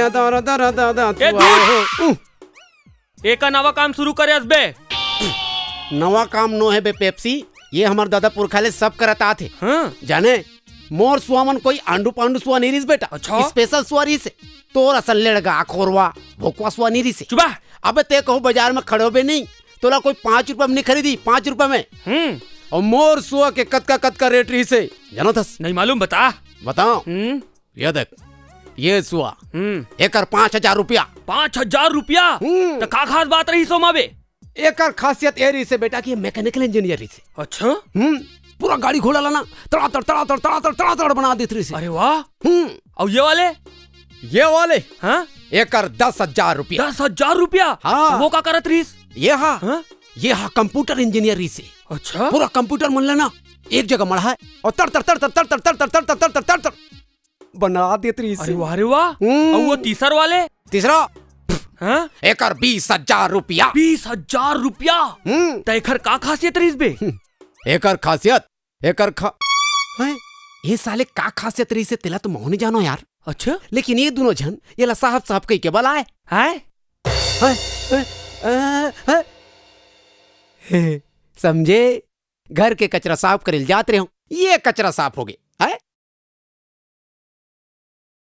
ए दूध एक नवा काम शुरू करे बे। नवा काम नो है बे पेप्सी, ये हमार दादा पुरखाले सब करता थे। हाँ? जाने मोर सुआमन कोई आंडू पांडू सुआ नहीं रिस बेटा। अच्छा? स्पेशल सुआ रिस तोर असल लड़गा खोरवा भोकवा सुआ नहीं रिस। चुबा। अबे ते कहूँ बाजार में खड़े बे नहीं तोला कोई 5 रुपए में नहीं खरीदी, 5 रुपए में। और मोर सुआ के कद का रेट रही से जानो थस? नहीं मालूम, बता। बताओ। ये देख ये सुआ एकर 5,000 रुपया। 5,000 रुपया? तो का खास बात रही सोमा बे? एकर खासियत ए रही से बेटा कि मैकेनिकल इंजीनियर रही से। अच्छा? पूरा गाड़ी घोड़ा लाना तड़ा बना देती रही से। अरे वाह। और ये वाले हाँ? एकर 10,000 रुपया। 10,000 रुपया? हाँ। वो का करत रहीस? ये हा कंप्यूटर इंजीनियर रही से। अच्छा? पूरा कंप्यूटर मन लेना एक जगह मड़ा है और तर बना देती रही से। अरे वाह। और वो तीसरा हाँ? एकर 20,000 रुपया। 20,000 रुपया? तो एकर का खासियत रहीस बे? एकर खासियत ये साले का खासियत रही से तेला तो मोह नहीं जानो यार। अच्छा? लेकिन ये दोनों जन ये ला साहब कही के बल आए समझे घर के कचरा साफ करे जाते रहे, ये कचरा साफ हो गए है